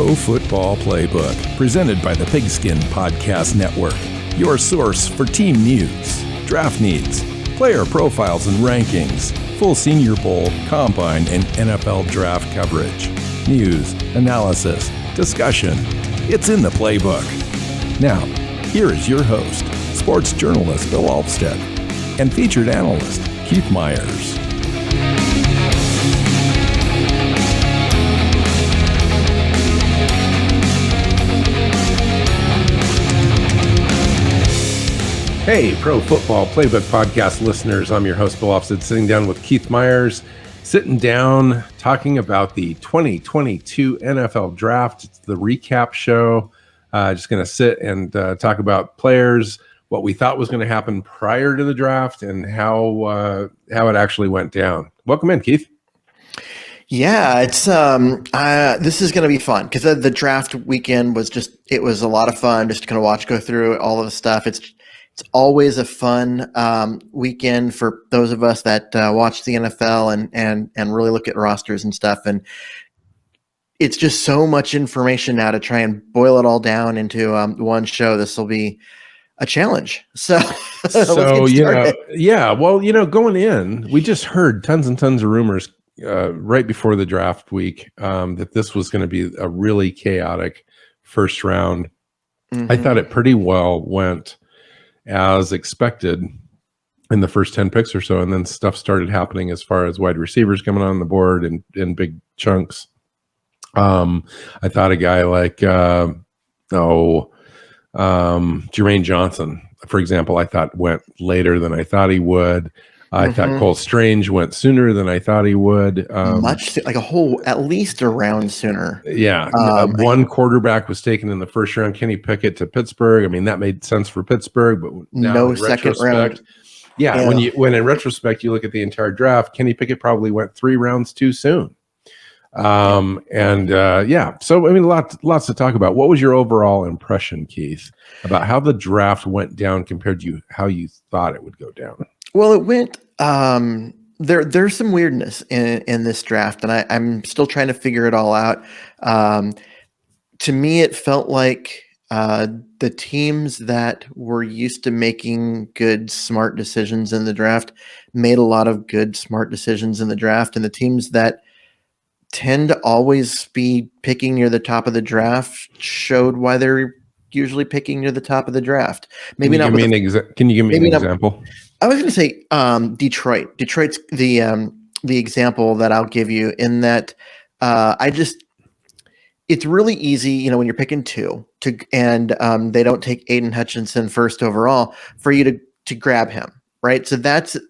Pro Football Playbook, presented by the Pigskin Podcast Network. Your source for team news, draft needs, player profiles and rankings, full Senior Bowl, Combine, and NFL draft coverage. News, analysis, discussion. It's in the playbook. Now, here is your host, sports journalist Bill Alvstad, and featured analyst Keith Myers. Hey, Pro Football Playbook Podcast listeners. I'm your host, Bill Alvstad, sitting down with Keith Myers, sitting down, talking about the 2022 NFL Draft. It's the recap show. Just going to sit and talk about players, what we thought was going to happen prior to the draft, and how it actually went down. Welcome in, Keith. Yeah, it's this is going to be fun because the draft weekend was it was a lot of fun. Just going to go through all of the stuff. It's always a fun weekend for those of us that watch the NFL and really look at rosters and stuff. And it's just so much information now to try and boil it all down into one show. This will be a challenge. So going in, we just heard tons and tons of rumors right before the draft week that this was going to be a really chaotic first round. Mm-hmm. I thought it pretty well went as expected in the first 10 picks or so, and then stuff started happening as far as wide receivers coming on the board in big chunks. I thought a guy like Jermaine Johnson, for example, I thought went later than I thought he would. I thought Cole Strange went sooner than I thought he would. At least a round sooner. Yeah. One quarterback was taken in the first round, Kenny Pickett to Pittsburgh. I mean, that made sense for Pittsburgh, but now no second round. Yeah. When in retrospect, you look at the entire draft, Kenny Pickett probably went 3 rounds too soon. So, I mean, lots to talk about. What was your overall impression, Keith, about how the draft went down compared to how you thought it would go down? Well, it went. There's some weirdness in this draft, and I'm still trying to figure it all out. To me, it felt like the teams that were used to making good, smart decisions in the draft made a lot of good, smart decisions in the draft, and the teams that tend to always be picking near the top of the draft showed why they're usually picking near the top of the draft. Maybe not. Can you give me an example? I was going to say Detroit. Detroit's the example that I'll give you in that it's really easy, when you're picking 2 and they don't take Aiden Hutchinson first overall for you to grab him, right? So that's a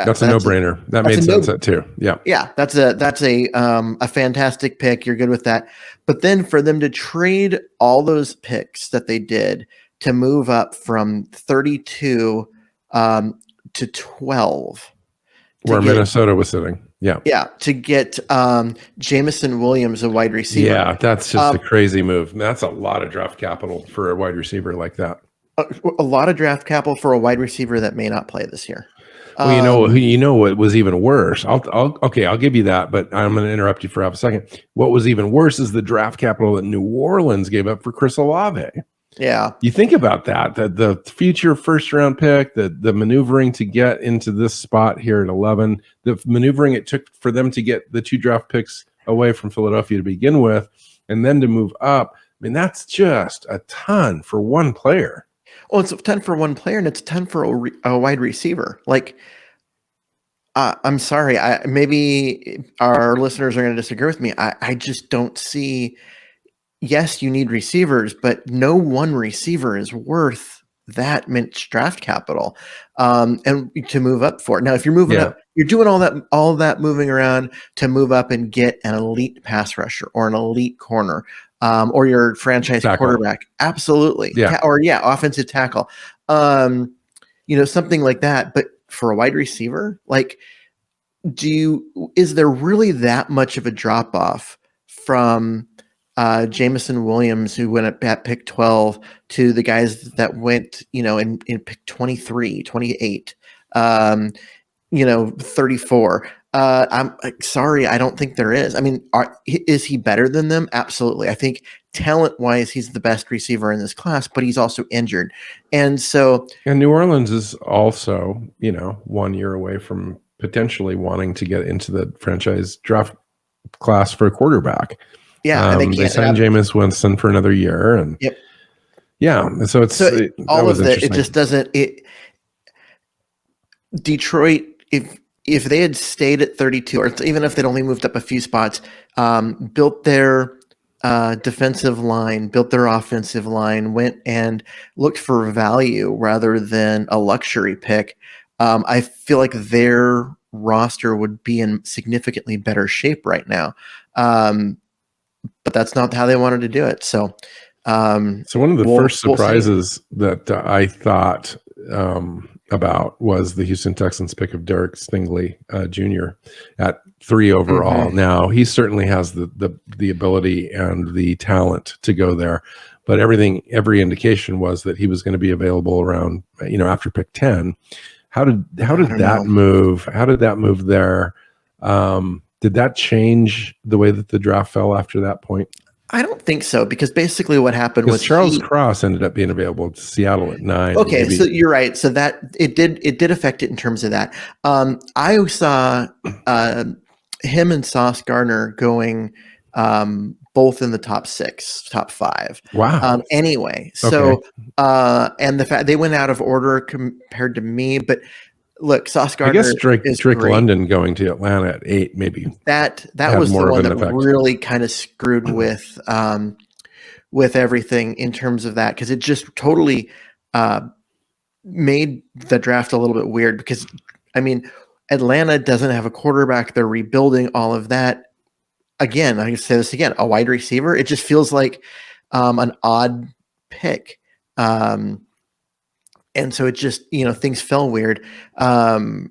no-brainer. That made sense too. Yeah. Yeah. That's a fantastic pick. You're good with that. But then for them to trade all those picks that they did to move up from 32 to 12. Where Minnesota was sitting. Yeah. Yeah. To get Jameson Williams, a wide receiver. Yeah. That's just a crazy move. That's a lot of draft capital for a wide receiver like that. A lot of draft capital for a wide receiver that may not play this year. Well, what was even worse? I'll give you that, but I'm going to interrupt you for half a second. What was even worse is the draft capital that New Orleans gave up for Chris Olave. Yeah. You think about that the future first round pick, the maneuvering to get into this spot here at 11, the maneuvering it took for them to get the 2 draft picks away from Philadelphia to begin with, and then to move up. I mean, that's just a ton for one player. Well, it's a 10 for one player, and it's 10 for a wide receiver. Like, I'm sorry. Maybe our listeners are going to disagree with me. I just don't see. Yes, you need receivers, but no one receiver is worth that much draft capital, and to move up for it. Now, if you're moving up, you're doing all that moving around to move up and get an elite pass rusher or an elite corner. Or your franchise quarterback. Absolutely. Yeah. Offensive tackle. Something like that. But for a wide receiver, like, is there really that much of a drop off from Jameson Williams, who went at pick 12, to the guys that went, in pick 23, 28? 34. I'm sorry, I don't think there is. I mean, is he better than them? Absolutely. I think talent-wise, he's the best receiver in this class, but he's also injured. And New Orleans is also, 1 year away from potentially wanting to get into the franchise draft class for a quarterback. Yeah, they signed Jameis Winston for another year, and yep. Yeah, so all of that. It just doesn't. Detroit, if they had stayed at 32, or even if they'd only moved up a few spots, built their defensive line, built their offensive line, went and looked for value rather than a luxury pick, I feel like their roster would be in significantly better shape right now. But that's not how they wanted to do it. So one of the first surprises that I thought about was the Houston Texans pick of Derek Stingley Jr. at 3 overall. Mm-hmm. Now he certainly has the ability and the talent to go there, but every indication was that he was going to be available around after pick 10. How did that move? How did that move there? Did that change the way that the draft fell after that point? I don't think so, because basically what happened was Charles Cross ended up being available to Seattle at 9. Okay, so you're right. So that it did affect it in terms of that. I saw him and Sauce Gardner going both in the top 6, top 5. Wow. Anyway, so and the fact they went out of order compared to me, but look, Sauce Gardner. I guess Drake London going to Atlanta at 8, maybe that was the one that really kind of screwed with everything in terms of that, because it just totally made the draft a little bit weird. Because I mean, Atlanta doesn't have a quarterback; they're rebuilding all of that. Again, I can say this again: a wide receiver. It just feels like an odd pick. And so it just, things fell weird. Having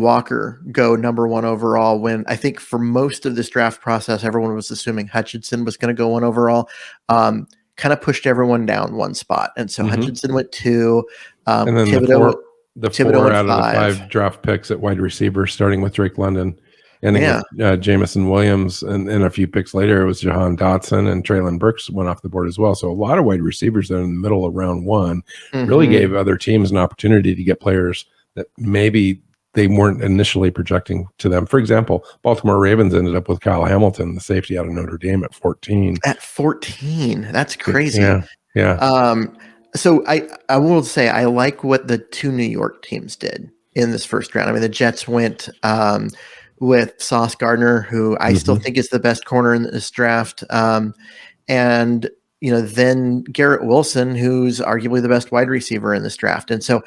Walker go number 1 overall, when I think for most of this draft process, everyone was assuming Hutchinson was going to go 1 overall, kind of pushed everyone down 1 spot. And so Hutchinson went 2. And then Thibodeau, the 4 out of the 5 draft picks at wide receiver, starting with Drake London, ending with Jamison Williams, and a few picks later, it was Jahan Dotson and Treylon Burks went off the board as well. So a lot of wide receivers there in the middle of round 1 really gave other teams an opportunity to get players that maybe they weren't initially projecting to them. For example, Baltimore Ravens ended up with Kyle Hamilton, the safety out of Notre Dame, at 14. At 14, that's crazy. Yeah. So I will say I like what the 2 New York teams did in this first round. I mean, the Jets went with Sauce Gardner, who I still think is the best corner in this draft. And, then Garrett Wilson, who's arguably the best wide receiver in this draft. And so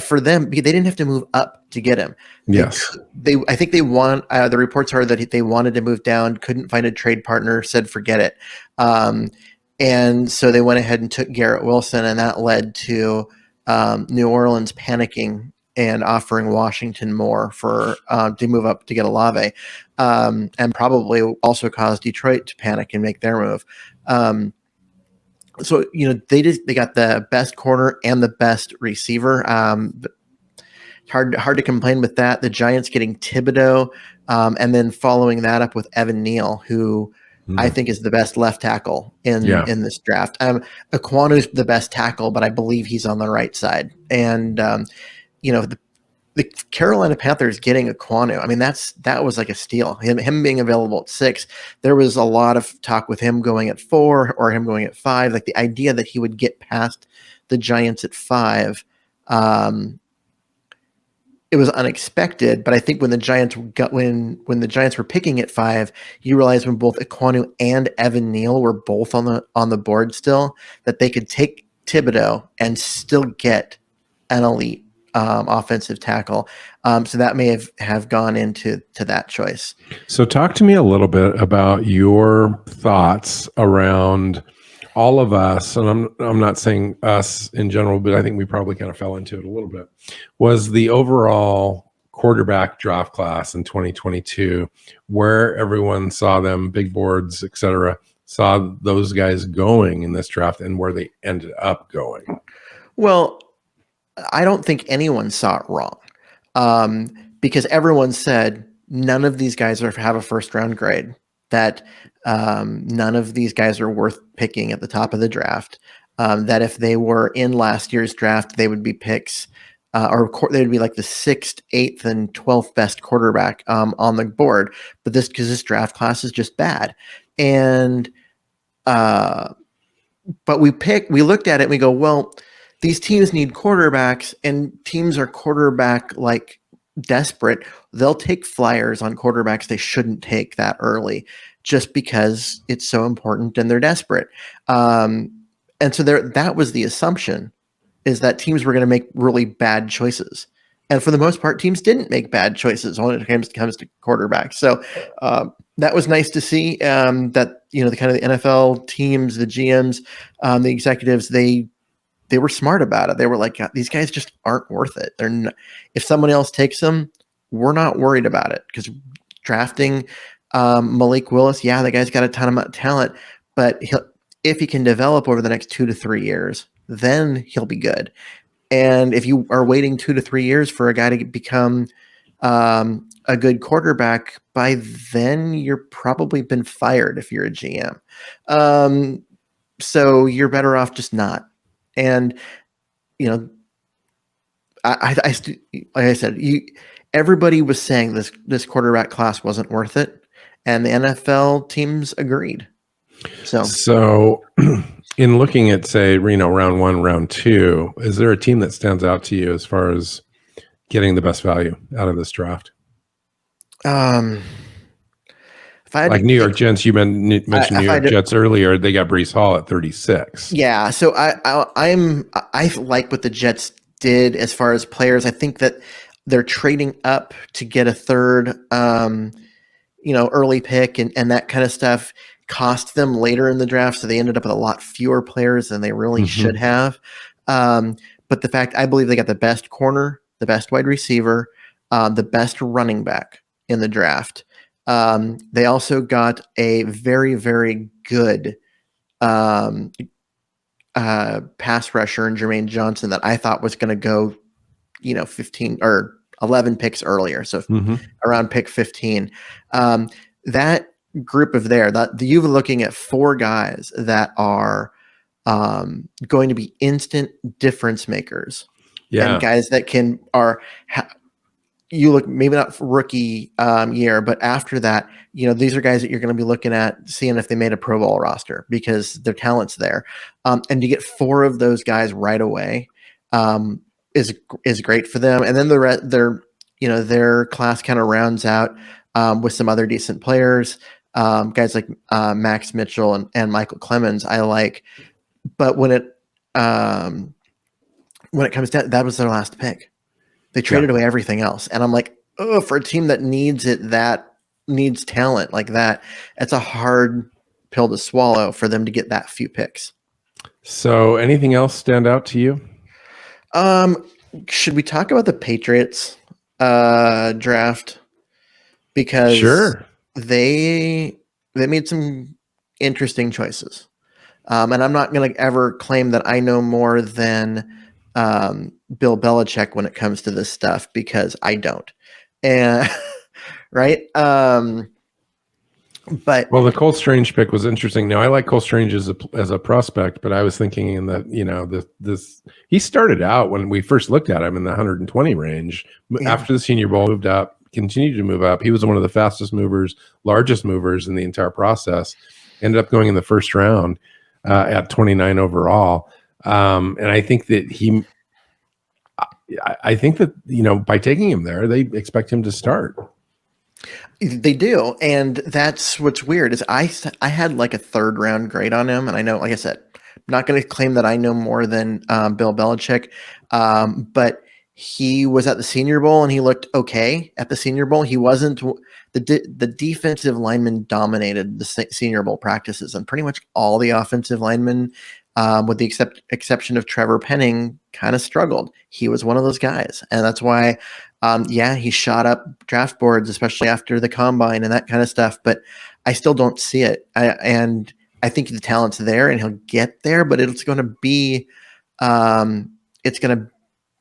for them, they didn't have to move up to get him. Yes. I think they want, the reports are that they wanted to move down, couldn't find a trade partner, said, forget it. And so they went ahead and took Garrett Wilson, and that led to New Orleans panicking and offering Washington more for to move up to get Olave, and probably also caused Detroit to panic and make their move. So they got the best corner and the best receiver. Hard to complain with that. The Giants getting Thibodeau, and then following that up with Evan Neal, who I think is the best left tackle in this draft. Ekwonu's the best tackle, but I believe he's on the right side. And the Carolina Panthers getting Ekwonu, I mean, that was like a steal. Him being available at 6, there was a lot of talk with him going at 4 or him going at 5. Like the idea that he would get past the Giants at 5, it was unexpected. But I think when the Giants when the Giants were picking at 5, you realize when both Ekwonu and Evan Neal were both on the board still, that they could take Thibodeau and still get an elite offensive tackle. So that may have gone into that choice. So talk to me a little bit about your thoughts around all of us, and I'm not saying us in general, but I think we probably kind of fell into it a little bit, was the overall quarterback draft class in 2022, where everyone saw them, big boards, et cetera, saw those guys going in this draft and where they ended up going. Well, I don't think anyone saw it wrong, because everyone said none of these guys have a first round grade, that none of these guys are worth picking at the top of the draft, that if they were in last year's draft, they would be picks, they would be like the 6th, 8th, and 12th best quarterback on the board. But because this draft class is just bad. And but we looked at it and we go, well, these teams need quarterbacks, and teams are quarterback like desperate. They'll take flyers on quarterbacks they shouldn't take that early just because it's so important and they're desperate. And so that was the assumption, is that teams were going to make really bad choices. And for the most part, teams didn't make bad choices when it comes to quarterbacks. So that was nice to see, that, the kind of the NFL teams, the GMs, the executives, they were smart about it. They were like, these guys just aren't worth it. They're not, if someone else takes them, we're not worried about it, because drafting Malik Willis, yeah, the guy's got a ton of talent, but if he can develop over the next 2 to 3 years, then he'll be good. And if you are waiting 2 to 3 years for a guy to become a good quarterback, by then you're probably been fired if you're a GM. So you're better off just not. And, like I said, everybody was saying this quarterback class wasn't worth it, and the NFL teams agreed. So in looking at, say, round 1, round 2, is there a team that stands out to you as far as getting the best value out of this draft? If I had like New York Jets, you mentioned New York Jets earlier. They got Breece Hall at 36. Yeah, so I like what the Jets did as far as players. I think that they're trading up to get a third, early pick, and that kind of stuff cost them later in the draft. So they ended up with a lot fewer players than they really should have. But the fact, I believe they got the best corner, the best wide receiver, the best running back in the draft. They also got a very, very good pass rusher in Jermaine Johnson that I thought was going to go, 15 or 11 picks earlier. So around pick 15. That group of you're looking at 4 guys that are going to be instant difference makers. Yeah. And guys that you look, maybe not rookie year, but after that, these are guys that you're going to be looking at, seeing if they made a Pro Bowl roster, because their talent's there. And to get 4 of those guys right away is great for them. And then their class kind of rounds out with some other decent players, guys like Max Mitchell and Michael Clemens. I like, but when it comes down, that was their last pick. They traded away everything else. And I'm like, oh, for a team that needs talent like that, it's a hard pill to swallow for them to get that few picks. So anything else stand out to you? Should we talk about the Patriots draft? Because sure, they made some interesting choices. And I'm not going to ever claim that I know more than Bill Belichick when it comes to this stuff, because I don't. And right. But the Cole Strange pick was interesting. Now, I like Cole Strange as a prospect, but I was thinking in that, he started out when we first looked at him in the 120 range. Yeah. After the Senior Bowl, moved up, continued to move up. He was one of the fastest movers, largest movers in the entire process. Ended up going in the first round at 29 overall. And I think that by taking him there, they expect him to start. They do. And that's what's weird is I had like a 3rd round grade on him. And I know, like I said, I'm not going to claim that I know more than Bill Belichick. But he was at the Senior Bowl and he looked okay at the Senior Bowl. He wasn't the defensive linemen dominated the Senior Bowl practices, and pretty much all the offensive linemen, with the exception of Trevor Penning, kind of struggled. He was one of those guys. And that's why, he shot up draft boards, especially after the combine and that kind of stuff. But I still don't see it. And I think the talent's there and he'll get there, but it's going to be,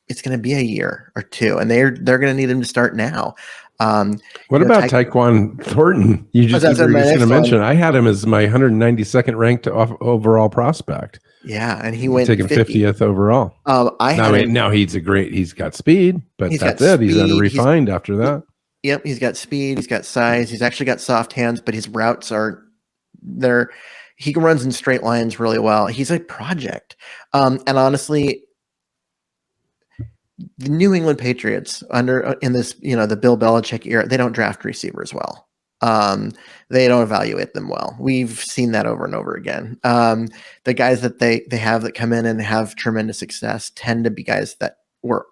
it's going to be a year or two, and they're going to need him to start now. What about Tyquan Thornton? You were just going to mention. I had him as my 192nd ranked overall prospect. Yeah, and he went taken 50th overall. Now he's got speed, but that's it. He's unrefined after that. Yep, he's got speed, he's got size, he's actually got soft hands, but his routes are there. He runs in straight lines really well. He's a project. And honestly, the New England Patriots in this, the Bill Belichick era, they don't draft receivers well. They don't evaluate them well. We've seen that over and over again. The guys that they have that come in and have tremendous success tend to be guys that were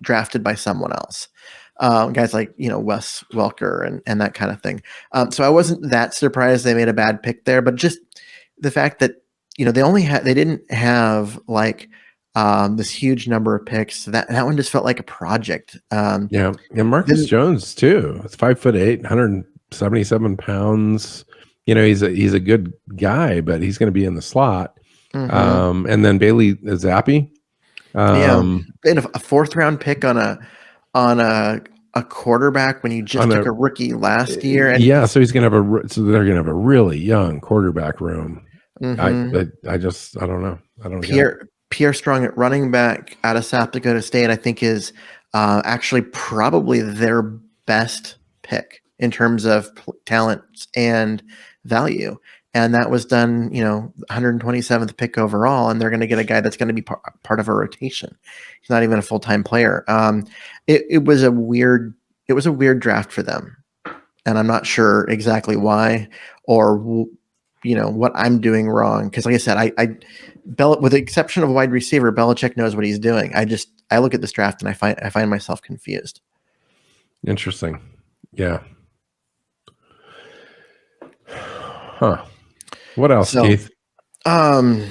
drafted by someone else. Guys like, Wes Welker and that kind of thing. So I wasn't that surprised they made a bad pick there, but just the fact that, they didn't have like, this huge number of picks. That one just felt like a project. And Marcus Jones too. It's 5'8", 177 pounds. He's a good guy, but he's going to be in the slot. Mm-hmm. And then Bailey Zappi. And a fourth round pick on a quarterback when you just took a rookie last year. And so he's going to they're going to have a really young quarterback room. Mm-hmm. I don't know. I don't know. Pierre Strong at running back out of South Dakota State, I think is actually probably their best pick in terms of talent and value. And that was done, 127th pick overall, and they're going to get a guy that's going to be part of a rotation. He's not even a full-time player. It was a weird draft for them, and I'm not sure exactly why or what I'm doing wrong. Because like I said, with the exception of wide receiver, Belichick knows what he's doing. I look at this draft and I find myself confused. Interesting. Yeah. Huh. What else, Keith? So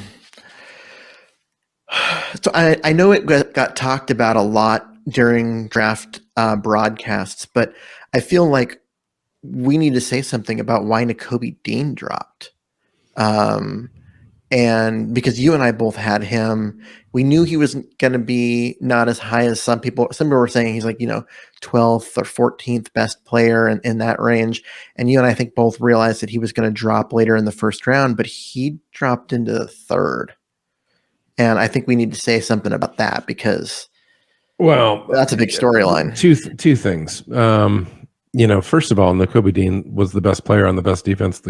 I know it got talked about a lot during draft broadcasts, but I feel like we need to say something about why Nakobe Dean dropped. And because you and I both had him, we knew he was going to be not as high as some people were saying. He's like, 12th or 14th best player in that range. And you and I think both realized that he was going to drop later in the first round, but he dropped into the third. And I think we need to say something about that because that's a big storyline. Two things. First of all, Nakobe Dean was the best player on the best defense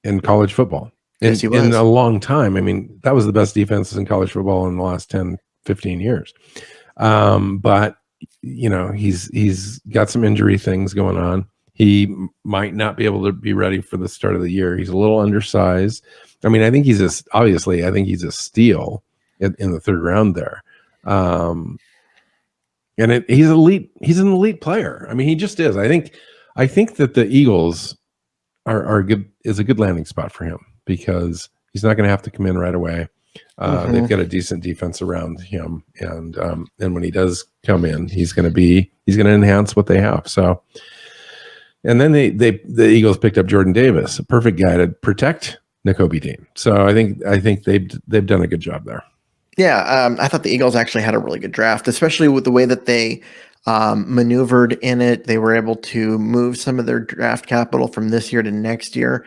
in college football. Yes, he was. In a long time. I mean, that was the best defense in college football in the last 10, 15 years. But, he's got some injury things going on. He might not be able to be ready for the start of the year. He's a little undersized. I mean, I think he's a steal in the third round there. He's elite. He's an elite player. I mean, he just is. I think that the Eagles are good, is a good landing spot for him, because he's not going to have to come in right away. They've got a decent defense around him, and when he does come in, he's going to enhance what they have. So, and then the Eagles picked up Jordan Davis, a perfect guy to protect Nakobe Dean. So I think they've done a good job there. Yeah, I thought the Eagles actually had a really good draft, especially with the way that they maneuvered in it. They were able to move some of their draft capital from this year to next year.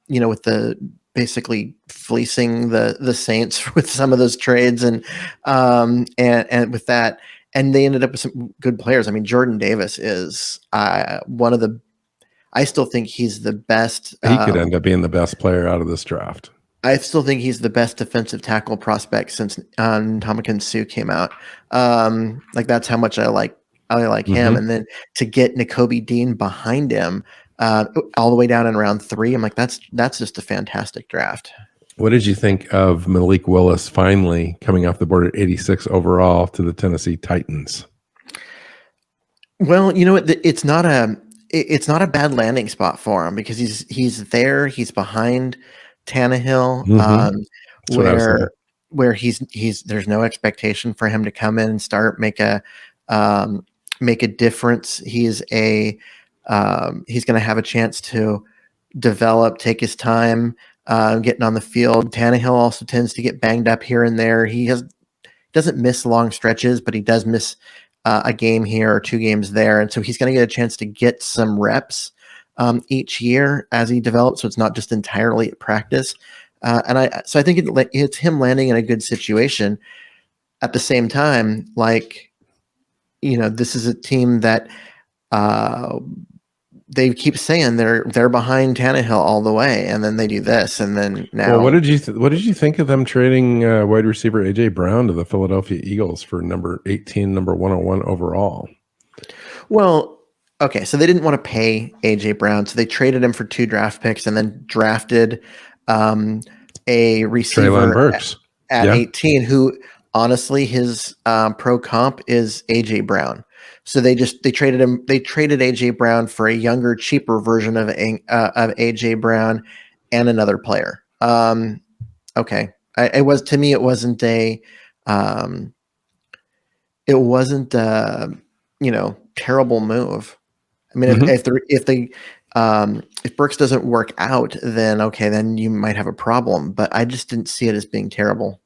With the basically fleecing the Saints with some of those trades and with that, and they ended up with some good players. I mean, Jordan Davis is one of the. I still think he's the best. He could end up being the best player out of this draft. I still think he's the best defensive tackle prospect since Ndamukong Suh came out. That's how much I like him. And then to get Nakobe Dean behind him all the way down in round 3, I'm like, that's just a fantastic draft. What did you think of Malik Willis finally coming off the board at 86 overall to the Tennessee Titans? Well, it's not a bad landing spot for him, because he's there, he's behind Tannehill, where he's there's no expectation for him to come in and start make a difference. He's going to have a chance to develop, take his time getting on the field. Tannehill also tends to get banged up here and there. He doesn't miss long stretches, but he does miss a game here or 2 games there. And so he's going to get a chance to get some reps each year as he develops. So it's not just entirely at practice. So I think it's him landing in a good situation. At the same time, like, this is a team that they keep saying they're behind Tannehill all the way, and then they do this, and then now. Well, what did you think of them trading wide receiver AJ Brown to the Philadelphia Eagles for number 18, number 101 overall? Well, okay, so they didn't want to pay AJ Brown, so they traded him for 2 draft picks, and then drafted a receiver Treylon Burks at 18, who honestly his pro comp is AJ Brown. So they traded him. They traded AJ Brown for a younger, cheaper version of AJ Brown and another player. Okay, it wasn't a terrible move. I mean, if Burks doesn't work out, then okay, then you might have a problem. But I just didn't see it as being terrible.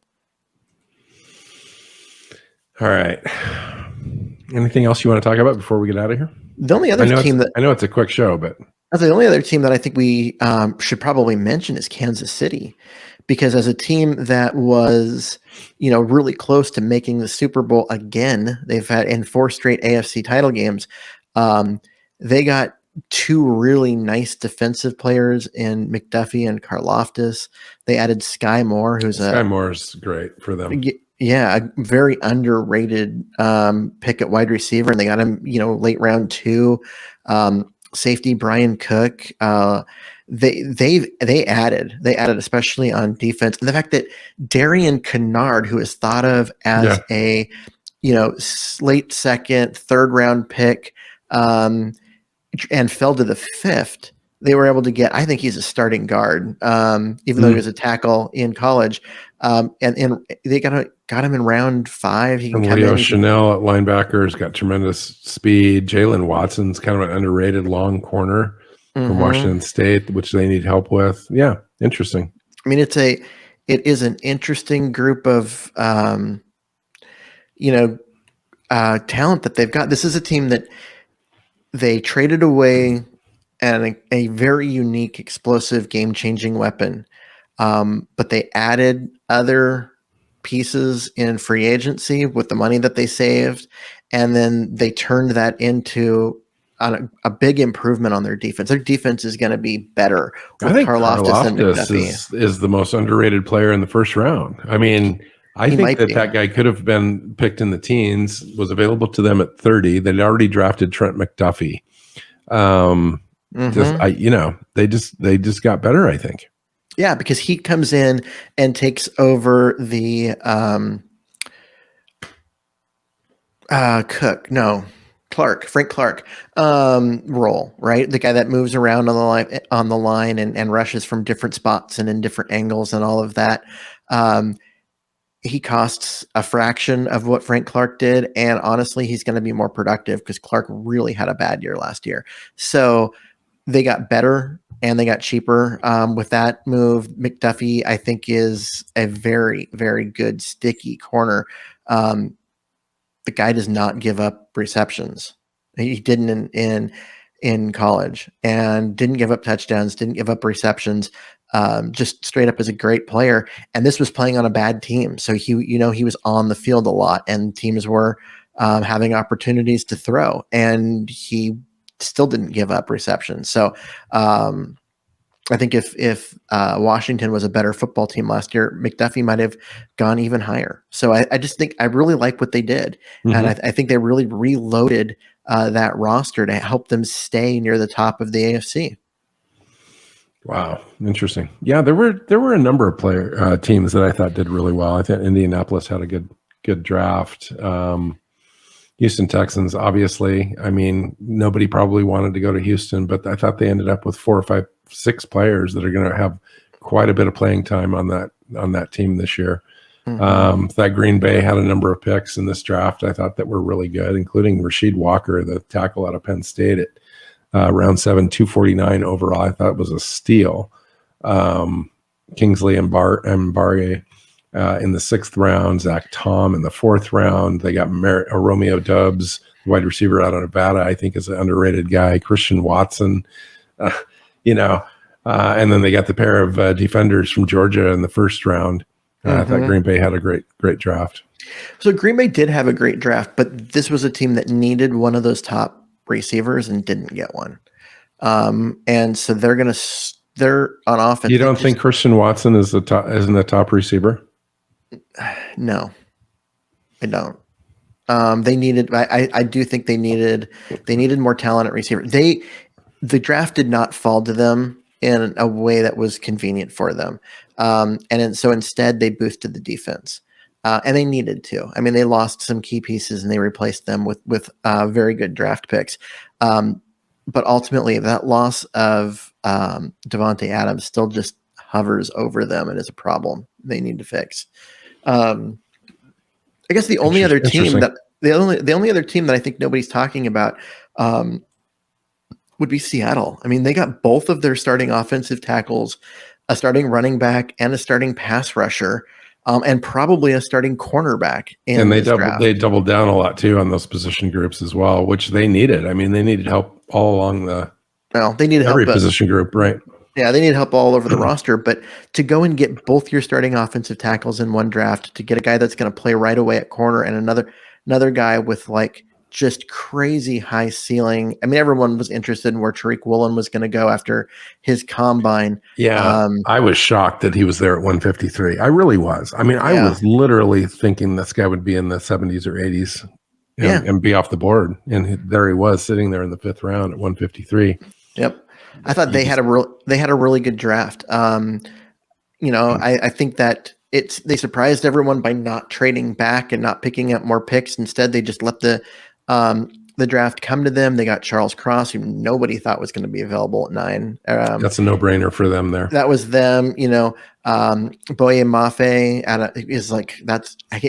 All right. Anything else you want to talk about before we get out of here? The only other team I know it's a quick show, but the only other team that I think we should probably mention is Kansas City, because as a team that was, really close to making the Super Bowl again, they've had in 4 straight AFC title games. They got 2 really nice defensive players in McDuffie and Karlaftis. They added Sky Moore, Sky Moore's great for them. Yeah, a very underrated pick at wide receiver, and they got him, late round 2. Safety Brian Cook. They added especially on defense, and the fact that Darian Kennard, who is thought of as a late second, 3rd round pick, and fell to the 5th. They were able to get. I think he's a starting guard, even though he was a tackle in college. And they got him in round 5. He can and Leo Chanel at linebacker has got tremendous speed. Jalen Watson's kind of an underrated long corner from Washington State, which they need help with. Yeah, interesting. I mean, it is an interesting group of talent that they've got. This is a team that they traded away and a very unique, explosive, game-changing weapon. But they added other pieces in free agency with the money that they saved, and then they turned that into a big improvement on their defense. Their defense is going to be better with Karlaftis and McDuffie. Is the most underrated player in the first round. I mean, I think that guy could have been picked in the teens, was available to them at 30. They'd already drafted Trent McDuffie. They just got better, I think. Yeah, because he comes in and takes over the Frank Clark role, right? The guy that moves around on the line and rushes from different spots and in different angles and all of that. He costs a fraction of what Frank Clark did, and honestly, he's going to be more productive because Clark really had a bad year last year. So they got better and they got cheaper with that move. McDuffie, I think, is a very, very good sticky corner. The guy does not give up receptions. He didn't in college, and didn't give up touchdowns, didn't give up receptions. Just straight up as a great player. And this was playing on a bad team. So he was on the field a lot, and teams were having opportunities to throw, and he still didn't give up receptions. So I think if Washington was a better football team last year, McDuffie might have gone even higher. So I just think I really like what they did. And I think they really reloaded that roster to help them stay near the top of the AFC. Wow, interesting. Yeah, there were a number of teams that I thought did really well. I think Indianapolis had a good draft. Houston Texans, obviously. I mean, nobody probably wanted to go to Houston, but I thought they ended up with 4 or 5, 6 players that are going to have quite a bit of playing time on that team this year. That Green Bay had a number of picks in this draft I thought that were really good, including Rasheed Walker, the tackle out of Penn State at round 7, 249 overall. I thought it was a steal. Kingsley Mbarge in the 6th round, Zach Tom in the 4th round. They got Romeo Dubs, wide receiver out of Nevada, I think is an underrated guy. Christian Watson, and then they got the pair of defenders from Georgia in the 1st round. I thought Green Bay had a great draft. So Green Bay did have a great draft, but this was a team that needed one of those top receivers and didn't get one. And so they're on offense. You don't think Christian Watson isn't a top receiver? No, I don't. They needed. I do think they needed more talent at receiver. The draft did not fall to them in a way that was convenient for them, so instead they boosted the defense, and they needed to. I mean, they lost some key pieces and they replaced them with very good draft picks. But ultimately, that loss of Devontae Adams still just hovers over them and is a problem they need to fix. I guess the only other team that I think nobody's talking about would be Seattle. I mean, they got both of their starting offensive tackles, a starting running back, and a starting pass rusher, and probably a starting cornerback. And they doubled down a lot too on those position groups as well, which they needed. I mean, they needed help all along every position group, right? Yeah, they need help all over the roster, but to go and get both your starting offensive tackles in one draft, to get a guy that's going to play right away at corner and another guy with like just crazy high ceiling. I mean, everyone was interested in where Tariq Woolen was going to go after his combine. Yeah, I was shocked that he was there at 153. I really was. I mean, I was literally thinking this guy would be in the 70s or 80s and be off the board. And there he was sitting there in the 5th round at 153. Yep. I thought they had a really good draft. I think that they surprised everyone by not trading back and not picking up more picks. Instead, they just let the draft come to them. They got Charles Cross, who nobody thought was going to be available at 9. That's a no-brainer for them there. That was them. Boye Mafe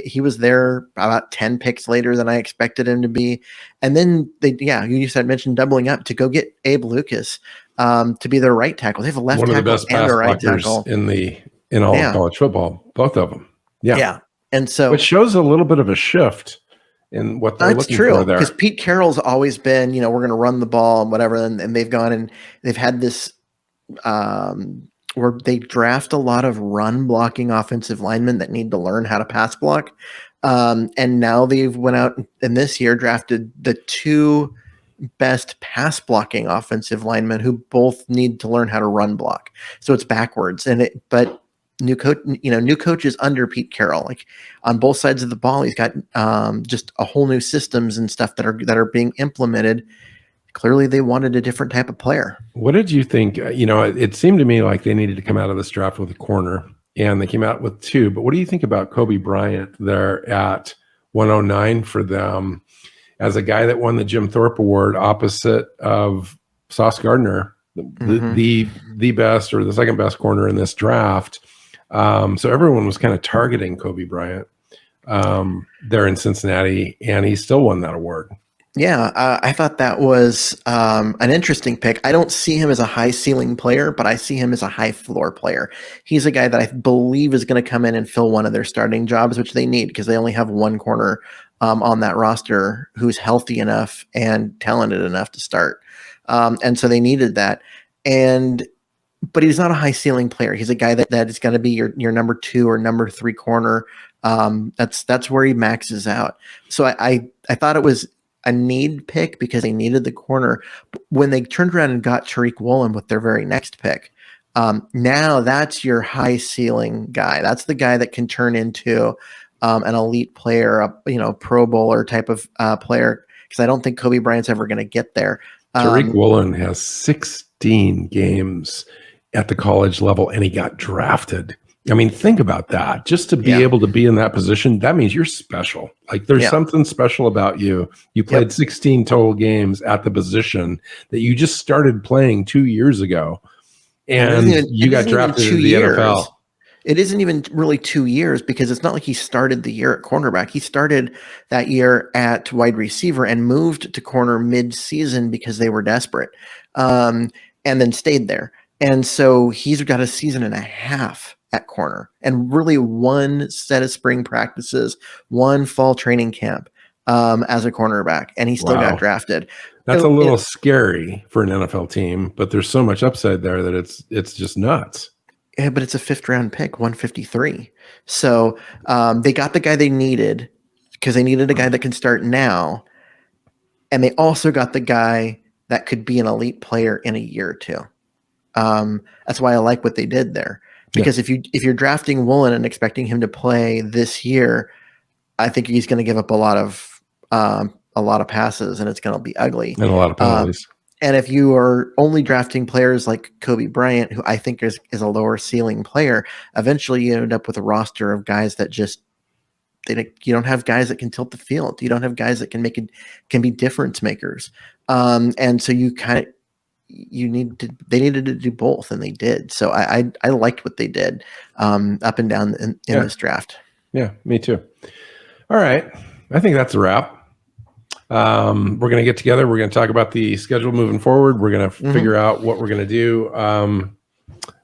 he was there about 10 picks later than I expected him to be. And then mentioned doubling up to go get Abe Lucas to be their right tackle. They have a left tackle and a right tackle in all of college football, both of them. Yeah. Yeah. And so which shows a little bit of a shift in what they're looking for there. Because Pete Carroll's always been, we're going to run the ball and whatever. And they've gone and they've had this where they draft a lot of run blocking offensive linemen that need to learn how to pass block. And now they've went out and this year drafted the 2 best pass blocking offensive linemen who both need to learn how to run block. So it's backwards. But new coaches under Pete Carroll, like on both sides of the ball, he's got just a whole new systems and stuff that are being implemented. Clearly they wanted a different type of player. What did you think? It seemed to me like they needed to come out of this draft with a corner, and they came out with 2. But what do you think about Kobe Bryant there at 109 for them as a guy that won the Jim Thorpe Award opposite of Sauce Gardner, the best or the second best corner in this draft? So everyone was kind of targeting Kobe Bryant there in Cincinnati, and he still won that award. Yeah, I thought that was an interesting pick. I don't see him as a high ceiling player, but I see him as a high floor player. He's a guy that I believe is going to come in and fill one of their starting jobs, which they need because they only have one corner on that roster who's healthy enough and talented enough to start. And so they needed that. But he's not a high ceiling player. He's a guy that is going to be your number 2 or number 3 corner. That's where he maxes out. So I thought it was a need pick because they needed the corner. When they turned around and got Tariq Woolen with their very next pick, now that's your high ceiling guy. That's the guy that can turn into an elite player, a Pro Bowler type of player. Because I don't think Kobe Bryant's ever going to get there. Tariq Woolen has 16 games at the college level, and he got drafted. I mean, think about that. Just to be able to be in that position, that means you're special. Like there's something special about you. You played 16 total games at the position that you just started playing 2 years ago, and you got drafted in the NFL. It isn't even really 2 years because it's not like he started the year at cornerback. He started that year at wide receiver and moved to corner mid-season because they were desperate, and then stayed there. And so he's got a season and a half at corner, and really one set of spring practices, one fall training camp as a cornerback, and he still got drafted. That's a little scary for an NFL team, but there's so much upside there that it's just nuts. Yeah, but it's a 5th round pick, 153. So they got the guy they needed because they needed a guy that can start now. And they also got the guy that could be an elite player in a year or two. That's why I like what they did there. Because if you're drafting Woolen and expecting him to play this year, I think he's going to give up a lot of passes, and it's going to be ugly. And a lot of penalties. And if you are only drafting players like Kobe Bryant, who I think is a lower ceiling player, eventually you end up with a roster of guys that just you don't have guys that can tilt the field. You don't have guys that can be difference makers. And so they needed to do both, and they did. So I liked what they did up and down in this draft. Yeah, me too. All right. I think that's a wrap. We're going to get together. We're going to talk about the schedule moving forward. We're going to figure out what we're going to do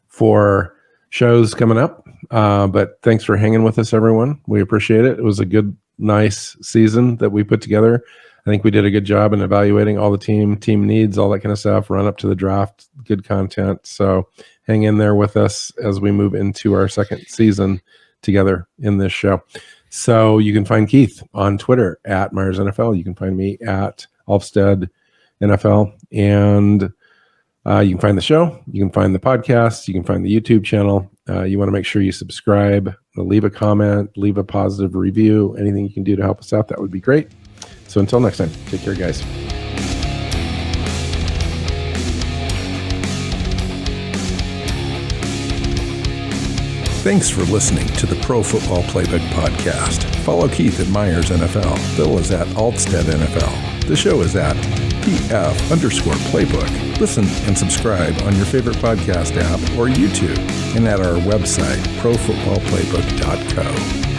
for shows coming up. But thanks for hanging with us, everyone. We appreciate it. It was a good, nice season that we put together. I think we did a good job in evaluating all the team needs, all that kind of stuff, run up to the draft, good content. So hang in there with us as we move into our second season together in this show. So you can find Keith on Twitter at Myers NFL. You can find me at Alvstad NFL. And you can find the show. You can find the podcast. You can find the YouTube channel. You want to make sure you subscribe, leave a comment, leave a positive review. Anything you can do to help us out, that would be great. So until next time, take care, guys. Thanks for listening to the Pro Football Playbook Podcast. Follow Keith at Myers NFL. Bill is at Alvstad NFL. The show is at PF_Playbook. Listen and subscribe on your favorite podcast app or YouTube, and at our website, profootballplaybook.co.